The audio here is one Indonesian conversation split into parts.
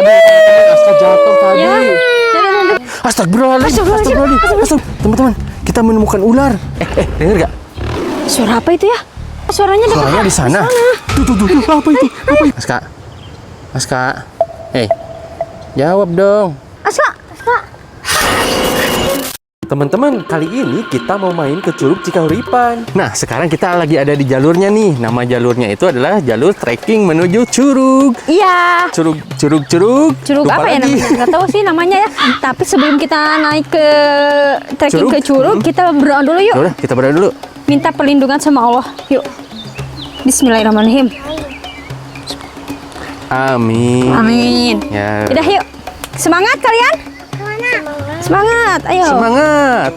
Aska jatuh tadi. Ya. Astagfirullahaladzim. Teman-teman, kita menemukan ular. Dengar gak? Suara apa itu ya? Suaranya dekat. Suaranya di sana. Tuh. Apa itu? Aska. Jawab dong. Aska. Teman-teman, kali ini kita mau main ke Curug Cikahuripan. Nah, sekarang kita lagi ada di jalurnya nih. Nama jalurnya itu adalah jalur trekking menuju curug. Iya. Curug. Curug Lupa apa ya lagi. namanya? Nggak tahu sih namanya ya. Tapi sebelum kita naik ke trekking Curug? ke curug, kita berdoa dulu yuk. Yaudah, kita berdoa dulu. Minta perlindungan sama Allah. Yuk. Bismillahirrahmanirrahim. Amin. Amin. Ya. Udah yuk. Semangat kalian. Semangat. Ayo. Semangat.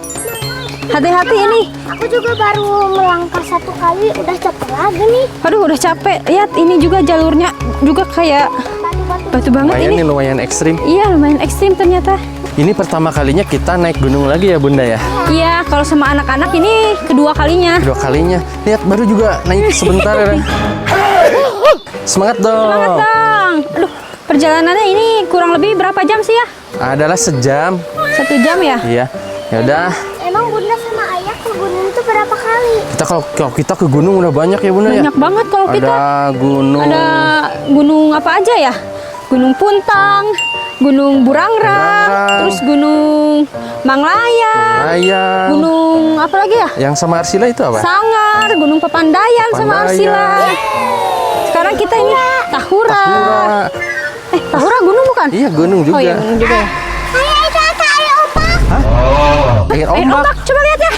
Hati-hati ini. Aku juga baru melangkah satu kali udah capek lagi nih. Aduh, udah capek. Lihat, ini juga jalurnya juga kayak batu banget ini. Lumayan ekstrim. Iya, lumayan ekstrim ternyata. Ini pertama kalinya kita naik gunung lagi ya Bunda ya? Iya, kalau sama anak-anak ini kedua kalinya. Kedua kalinya. Lihat, baru juga naik sebentar ya. Semangat dong. Semangat dong. Aduh, perjalanannya ini kurang lebih berapa jam sih ya? Adalah sejam. 1 jam ya? Iya. Ya udah. Emang Bunda sama Ayah ke gunung itu berapa kali? Kalau kita ke gunung udah banyak ya Bunda ya? Banyak banget kalau kita. Ada gunung. Ada gunung apa aja ya? Gunung Puntang, Gunung Burangrang, terus Gunung Manglayang, Gunung apa lagi ya? Yang sama Arsila itu apa? Sangar, Gunung Papandayan sama Arsila. Sekarang kita ini Tahura. Tahura gunung bukan? Iya, gunung juga. Oh iya, gunung juga ya. Ayah itu air ombak. Air Air ombak. ombak, coba lihat ya.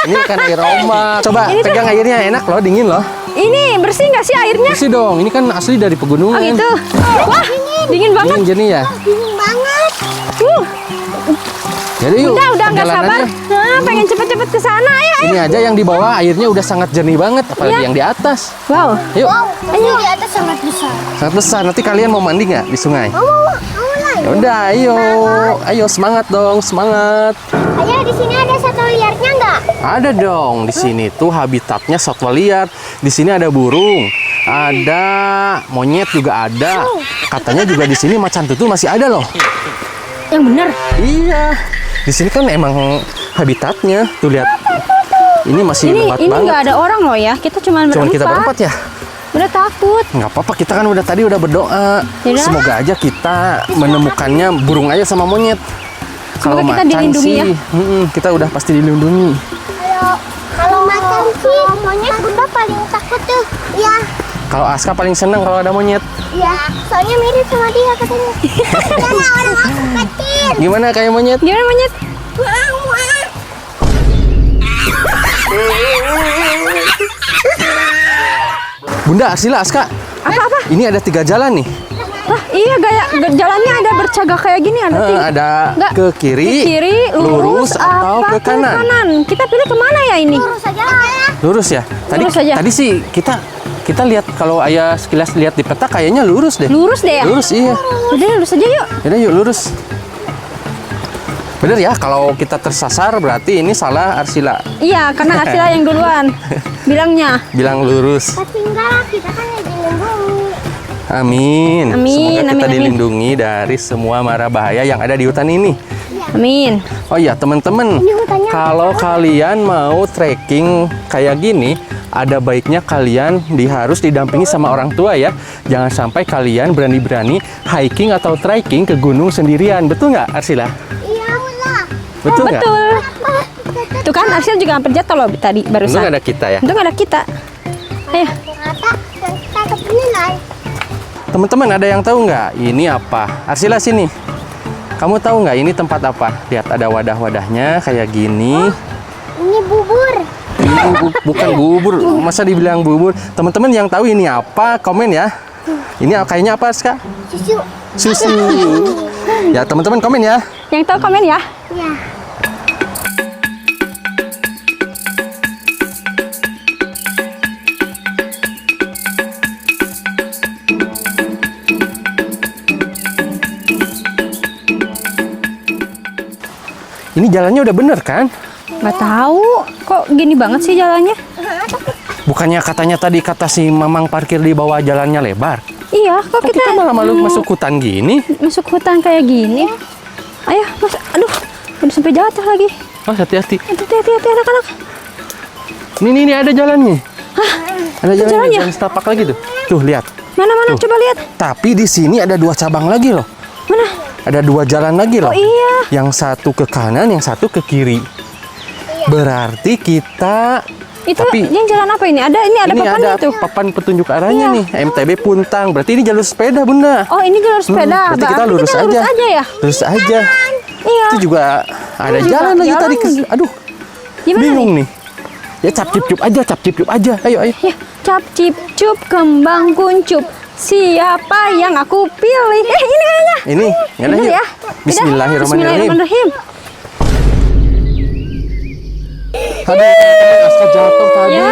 Ini kan air ombak. Coba Ini tuh- pegang airnya, enak loh, dingin loh. Ini bersih nggak sih airnya? Bersih dong, ini kan asli dari pegunungan. Oh gitu. Wah, dingin banget. Dingin jernih ya. Dingin banget. Jadi yuk. Udah nggak sabar. perjalanannya. Nah, pengen cepet-cepet ke sana ya. Ini aja yang di bawah airnya udah sangat jernih banget, apalagi Iya. yang di atas. Wow. Yuk, Ini di atas sangat besar. sangat besar. Nanti kalian mau mandi nggak di sungai? Mau lah. Ya udah, ayo semangat dong, semangat. Ayah di sini ada satwa liarnya nggak? Ada dong, di sini tuh habitatnya satwa liar. Di sini ada burung, ada monyet juga ada. Katanya juga di sini macan tutul masih ada loh. Yang bener. Iya, di sini kan emang habitatnya. Tuh lihat, ini masih lebat Ini banget. nggak ada orang loh ya. Kita cuman kita berempat ya. Udah takut. Nggak apa-apa, kita kan udah tadi udah berdoa. Yaudah. Semoga aja kita menemukannya burung aja sama monyet. Semoga kita macan dilindungi sih, ya. kita udah pasti dilindungi. Kalau macan sih, monyet Bunda paling takut tuh. Iya. Kalau Aska paling seneng kalau ada monyet. Iya. Soalnya mirip sama dia katanya. Karena orang aku kecil. Gimana kayak monyet? Gimana monyet? Bunda, Arsila, Aska. Apa-apa? Ini ada 3 jalan nih. Wah, iya jalannya ada bercagak kayak gini. Ada Nggak, ke kiri, lurus, atau apa ke kanan. Kita pilih kemana ya ini? Lurus aja lah. Lurus ya. Lurus aja. Tadi sih kita lihat, kalau ayah sekilas lihat di peta kayaknya lurus deh. Lurus deh ya? Lurus, iya. Udah lurus aja yuk. Yaudah yuk lurus. Bener ya, kalau kita tersasar berarti ini salah Arsila. Iya, karena Arsila yang duluan bilangnya. Bilang lurus. Tapi enggak lah, kita kan lagi dilindungi. Amin. Amin, Semoga kita amin. dilindungi dari semua mara bahaya yang ada di hutan ini. Amin. Oh iya, teman-teman, Ini hutannya kalau kalian mau trekking kayak gini, ada baiknya kalian harus didampingi sama orang tua ya. Jangan sampai kalian berani-berani hiking atau trekking ke gunung sendirian. Betul nggak, Arsila? Iya lah. Betul nggak? Betul. Tuh kan Arsil juga hampir jatuh loh tadi Untung barusan. ada kita ya. Untung ada kita. Ayo. Ternyata dan kita kepinai. Teman-teman, ada yang tahu nggak ini apa? Arsila sini. Kamu tahu nggak ini tempat apa? Lihat, ada wadah-wadahnya kayak gini. Ini bubur. Ini bukan bubur. Masa dibilang bubur? Teman-teman yang tahu ini apa? Komen ya. Ini kayaknya apa, Ska? Susu. Susu. Ya, teman-teman komen ya. Yang tahu komen ya. Ya. Ini jalannya udah bener kan? Nggak tahu. Kok gini banget sih jalannya? Bukannya katanya tadi kata si Mamang parkir di bawah jalannya lebar? Iya, kok Kok kita malah malu masuk hutan gini? masuk hutan kayak gini? Ayo, mas, aduh, udah sampai jatuh lagi. Oh, hati-hati. Hati-hati anak-anak. Ini ada jalannya. Hah? Ada jalannya, jalannya? jalan setapak lagi tuh. Tuh, lihat. Mana Tuh. coba lihat. Tapi di sini ada 2 cabang lagi loh. Mana? Ada 2 jalan lagi loh. Oh iya. Yang satu ke kanan, yang satu ke kiri. Berarti kita Itu Tapi- yang jalan apa ini? Ada ini papan ada itu. papan petunjuk arahnya Iya. nih. MTB Puntang. Berarti ini jalur sepeda, Bunda. Oh, ini jalur sepeda. Berarti kita Berarti lurus aja. ya? Lurus aja. Iya. Itu juga ada juga jalan lagi jalan tadi. lagi. Aduh, Gimana bingung nih. Ya cap cip cup aja, cap cip cup aja. Ayo. Ya, cap cip cup kembang kuncup. Siapa yang aku pilih? Ini kayaknya. Ini, Bener yuk. ya? Bismillahirrahmanirrahim. Bismillahirrahmanirrahim. Aduh, Aska jatuh tadi. Ya.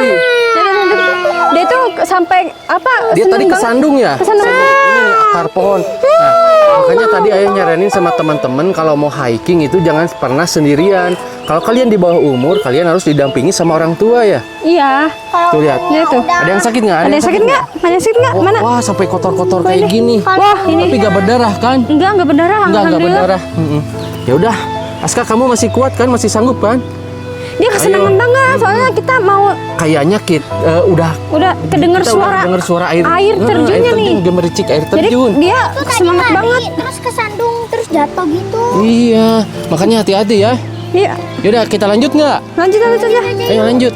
Dia tuh sampai apa? Dia seneng tadi banget. kesandung ya? Kesandung. Ini nih, akar pohon. Nah, makanya tadi ayah nyaranin sama teman-teman kalau mau hiking itu jangan pernah sendirian. Kalau kalian di bawah umur, kalian harus didampingi sama orang tua ya. Iya. Tuh lihat. Ya itu. Ada yang sakit nggak? Ada yang sakit nggak? Ada yang sakit nggak? Oh, Mana? wah, sampai kotor-kotor kayak gini. Wah, ini Tapi nggak berdarah kan? enggak berdarah. Nggak Alhamdulillah. berdarah. Ya udah, Aska kamu masih kuat kan? Masih sanggup kan? Dia kesenangan Ayo. banget soalnya kita mau Kayaknya kita udah kedenger kita suara udah denger suara air terjunnya nih. gemericik air Jadi terjun. dia Tadi semangat lari, banget. terus kesandung, terus jatuh gitu. Iya, makanya hati-hati ya. Iya. Yaudah, kita lanjut nggak? Lanjut aja. Ayo lanjut.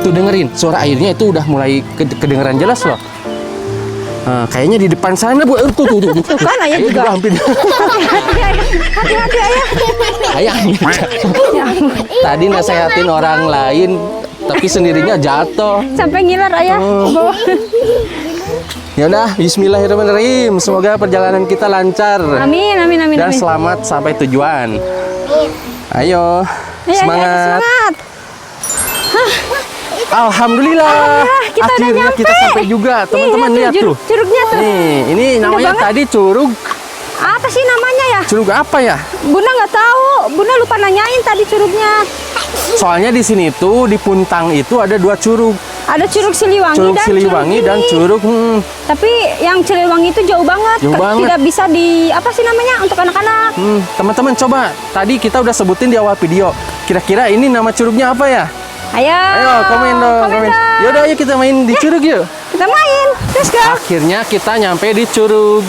Tuh dengerin, suara airnya itu udah mulai kedengeran jelas loh. Nah, kayaknya di depan sana, Bu. Tuh. Tuh kan, ayah juga. hampir. Hati-hati ayah. Ayah. Ya ampun. Tadi nasehatin orang lain, tapi sendirinya jatuh. Sampai ngiler ayah. Bawa. Ya udah, bismillahirrahmanirrahim. Semoga perjalanan kita lancar Amin. dan selamat sampai tujuan. Ayo, Ayo, semangat. semangat. Alhamdulillah, kita udah akhirnya nyampe. kita sampai juga. Teman-teman Nih, lihat tuh. Curugnya tuh. Nih, ini namanya banget. tadi curug. Apa sih namanya ya? Curug apa ya? Bunda nggak tahu. Bunda lupa nanyain tadi curugnya. Soalnya di sini tuh di Puntang itu ada 2 curug. Ada Curug Siliwangi Curug dan Siliwangi curug dan ini. curug Tapi yang Siliwangi itu jauh banget. Jauh banget. Tidak bisa di apa sih namanya untuk anak-anak. Teman-teman coba. Tadi kita udah sebutin di awal video. Kira-kira ini nama curugnya apa ya? Ayo. Ayo komen dong. Komen dong. Yaudah, ayo kita main di curug yuk. Kita main. Let's go. Akhirnya kita nyampe di curug.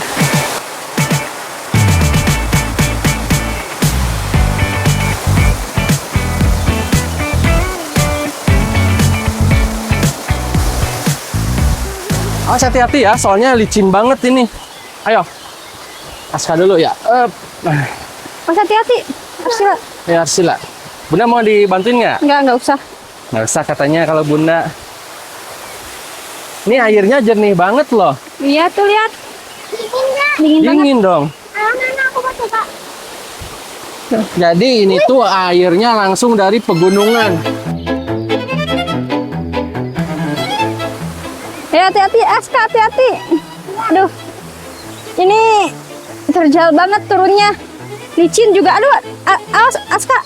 Awas hati-hati ya, soalnya licin banget ini. Ayo, Aska dulu ya. Mas hati-hati. Arsila. Ya Arsila. Bunda mau dibantuin nggak? Enggak usah. Nggak usah katanya kalau Bunda. Ini airnya jernih banget loh. Iya tuh lihat. Dingin nggak? Dingin banget. Dingin dong. Mana aku mau coba. Jadi ini tuh airnya langsung dari pegunungan. Ya hati-hati, Aska hati-hati. Aduh. Ini terjal banget turunnya. Licin juga. Aduh, awas Aska.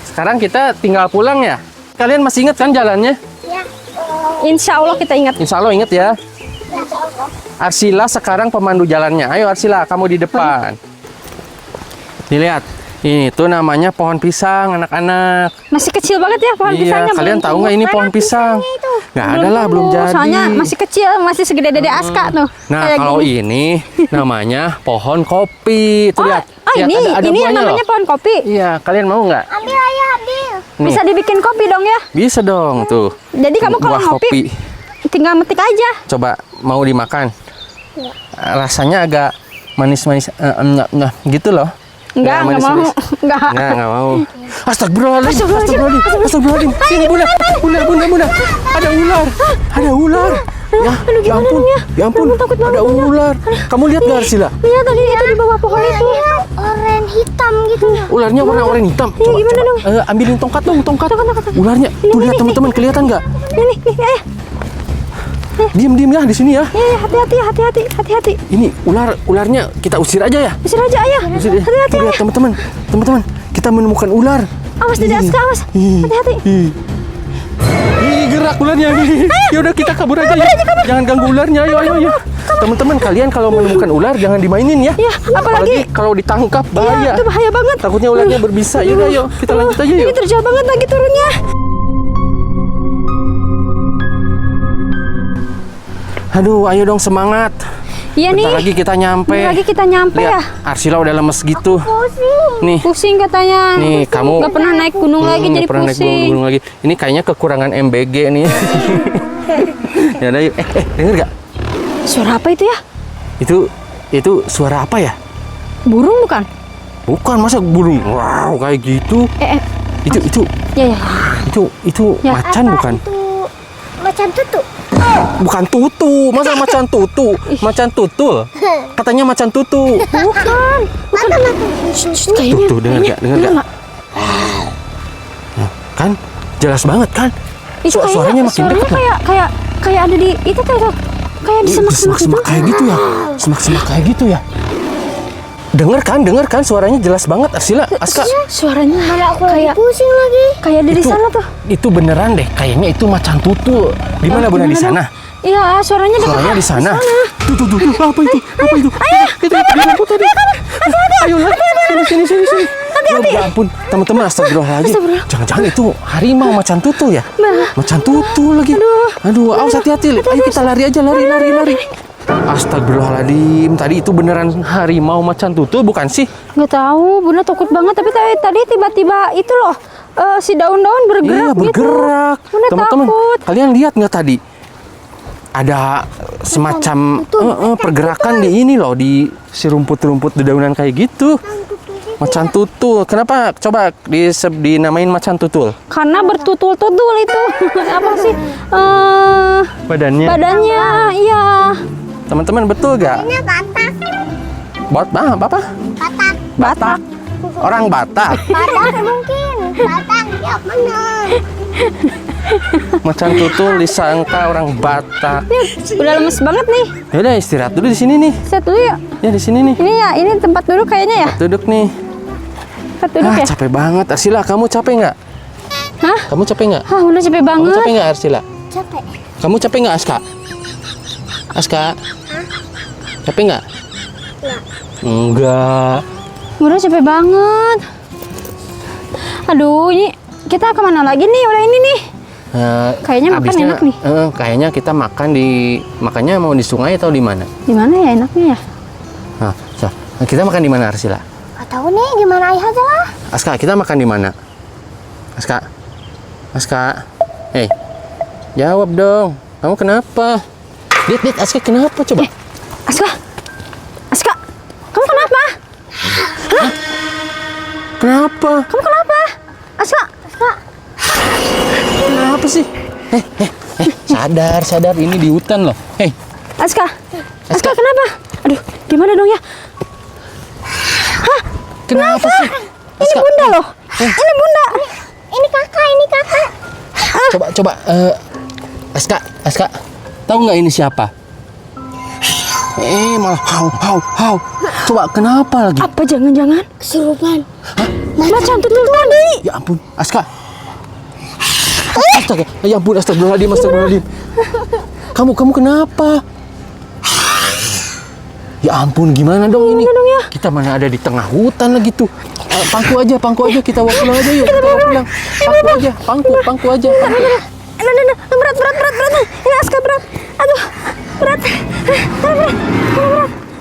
Sekarang kita tinggal pulang ya. Kalian masih ingat kan jalannya? Ya. Insya Allah kita ingat. Insya Allah inget ya. Arsila sekarang pemandu jalannya. Ayo Arsila, kamu di depan. Dilihat, ini tuh namanya pohon pisang anak-anak. Masih kecil banget ya pohon Iya, pisangnya. kalian belum tahu nggak ini pohon pisang? Nggak ada lah, belum tumbuh. jadi. Soalnya masih kecil, masih segede dede Aska tuh. Nah, Kayak kalau gini. ini namanya pohon kopi. Tuh lihat. Lihat, ini ada yang buahnya namanya loh. pohon kopi. Iya, kalian mau nggak? Ambil ayah, ambil. Nih, Bisa dibikin kopi dong ya. bisa dong tuh. Jadi kamu kalau Buah ngopi tinggal metik aja. Coba mau dimakan. Iya. Rasanya agak manis-manis, gitu loh. Enggak mau. manis-manis. Enggak. Nggak mau. Astagfirullahaladzim. Astagfirullahaladzim. Sini Bunda. Bunda. Ada ular. Ya ampun. Ya ampun. Takut banget, Ada Bunda. ular. Kamu lihat nggak Arsila? Iya tadi itu di bawah pohon itu. Oranye hitam gitu. Ularnya warna oranye hitam. Iya, gimana dong? Ambilin tongkat dong, tongkat. Tongkat. Ularnya. Tuh lihat teman-teman, kelihatan nggak? Nih, ayo. Diam ya di sini ya. Ya, hati-hati. Ini ularnya kita usir aja ya. Usir aja ayah. Usir ya. Hati-hati Tuh, lihat ayah. teman-teman, kita menemukan ular. Awas tidak Aska, awas. Hati-hati. Ih, gerak ularnya. Ya udah kita kabur aja ya. Jangan ganggu ularnya. Ayo. Teman-teman, kalian kalau menemukan ular jangan dimainin ya. Ya, apalagi kalau ditangkap bahaya. itu bahaya banget. Takutnya ularnya berbisa. Yaudah, yuk kita lanjut aja yuk. Ini terjal banget lagi turunnya. Aduh, ayo dong semangat. Iya nih. Bentar lagi kita nyampe. Bentar lagi kita nyampe Lihat, ya. Arsila udah lemes gitu. Pusing. Nih, Pusing katanya. nih kamu Gak pernah naik gunung lagi jadi nggak pernah naik pusing. gunung lagi. Ini kayaknya kekurangan MBG nih. Ya udah yuk. Denger gak? Suara apa itu ya? Itu suara apa ya? Burung bukan? Bukan, masa burung? Wow, kayak gitu. Itu Ya. itu Ya. macan bukan? Itu macan tutu. Bukan tutu, masa macan tutu? Macan tutul. Katanya macan tutu. Bukan. Mata. Kayaknya. Tuh, dengar gak? Dengar gak? Nah, kan jelas banget kan? Itu Suaranya makin dekat. kayak ada di itu kayak di semak-semak itu. kayak gitu ya. Semak-semak kayak gitu ya. Dengar kan suaranya jelas banget Arsila, Aska. Suaranya Aku kayak pusing lagi. kayak ada di Itu- sana tuh. Itu beneran deh, kayaknya itu macan tutul. Di mana Bunda di sana? Iya, suaranya dekat. Suaranya di sana. Tuh, apa itu? Apa itu? Itu di lampu tadi. Ayo lah, sini. Ya ampun, teman-teman, astagfirullahaladzim. Jangan-jangan itu harimau macan tutul ya? Macan tutul lagi. Aduh, awas hati-hati. Ayo kita lari aja, lari. Astagfirullahaladzim, tadi itu beneran harimau macan tutul bukan sih? Nggak tahu, Bunda takut banget. Tapi tadi tiba-tiba itu loh, si daun-daun bergerak Iya, bergerak. gitu. Bunda Teman-teman, takut. kalian lihat nggak tadi? Ada semacam pergerakan di ini loh, di si rumput-rumput dedaunan kayak gitu. Macan tutul. Kenapa? Coba dinamain macan tutul. Karena bertutul-tutul itu. Apa sih? Badannya. Badannya, iya. Teman-teman, betul gak? Ini batak. Apa? Batak. Batak. Orang Batak. Batak mungkin. Batak. Ya benar. Macan tutul disangka orang Batak. Udah lemes banget nih. Ya udah istirahat dulu di sini nih. Set dulu yuk. Ya di sini nih. Ini ya, ini tempat duduk kayaknya ya. Duduk nih. Tempat duduk ya. Capek banget. Arsila, kamu capek nggak? Hah? Kamu capek nggak? Hah, udah capek Kamu banget. capek nggak Arsila? Capek. Kamu capek nggak Aska? Aska? Capek nggak? Enggak. Udah capek banget. Aduh, ini kita kemana lagi nih? Udah ini nih. Kayaknya makan abisnya, enak nih. Kayaknya kita makannya mau di sungai atau di mana? Di mana ya enaknya ya? Kita makan di mana Arsila? Gak tahu nih gimana aja lah. Aska, kita makan di mana? Aska, hei, jawab dong. Kamu kenapa? Lihat, Aska kenapa coba? Aska, kamu kenapa? Kenapa? Kamu kenapa? Aska, Kenapa sih? Sadar, ini di hutan loh. Aska, kenapa? Aduh, gimana dong ya? Kenapa sih? Ini Bunda loh. Ini Bunda. Ini kakak. Coba, Aska, tahu nggak ini siapa? Malah hau. Coba, kenapa lagi? Apa jangan-jangan Kesurupan. macan tutul tadi? Ya ampun, Aska. Astaga, ya ampun, astagfirullahaladzim. Kamu kenapa? Ya ampun, gimana dong ini? dong ya? Kita mana ada di tengah hutan lagi tuh. Pangku aja, kita bawa pulang aja yuk. Kita bawa pulang. Pangku aja. Berat. Ini Aska berat. Aduh, berat.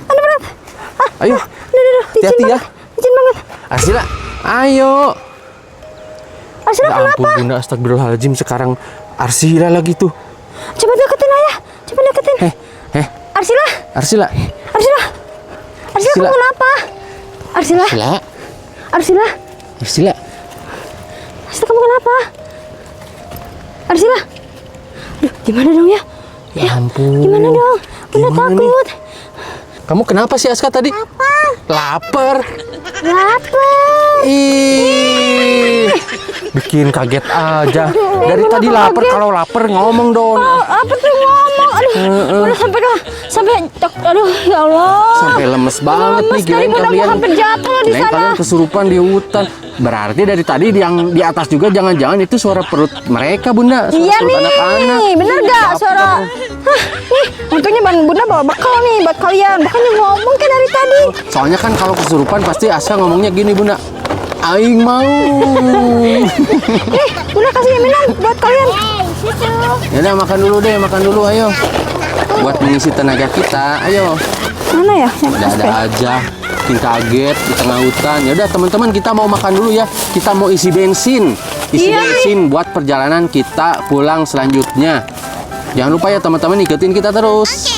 Berat. Ayo, hati-hati ya. Licin banget. Arsila, ayo. Arsila Ya kenapa? ampun, Bunda, astagfirullahaladzim. Sekarang Arsila lagi tuh. Coba deketin ayah. Coba deketin. Arsila, Arsila. kamu kenapa? Arsila, kamu kenapa? Arsila. Aduh, gimana dong ya? Ya ampun. Gimana dong? Bunda Gimana nih? takut. Kamu kenapa sih Aska tadi? Lapar. Ih, bikin kaget aja. Dari tadi lapar, kalau lapar ngomong dong. Apa tuh ngomong? ngomong. Aduh, Bunda sampai aduh ya Allah. Sampai lemes banget nih, Lemes tadi kirain Bunda mau kalian. hampir jatuh loh di Kirain sana. kalian kesurupan di hutan. Berarti dari tadi yang di atas juga jangan-jangan itu suara perut mereka, Bunda. Suara Iya perut nih, anak-anak. bener gak suara? Hah, nih, untungnya Bunda bawa bekal nih buat kalian. Bukannya ngomong kayak dari tadi. Soalnya kan kalau kesurupan pasti Asa ngomongnya gini, Bunda. Aing mau. Nih, Bunda kasih minum buat kalian. Susu. Yaudah makan dulu deh, makan dulu ayo. Buat mengisi tenaga kita, ayo. Mana ya? Yang Ada aja, bikin kaget di tengah hutan. Yaudah teman-teman kita mau makan dulu ya. Kita mau isi bensin, Iya. bensin buat perjalanan kita pulang selanjutnya. Jangan lupa ya teman-teman ikutin kita terus.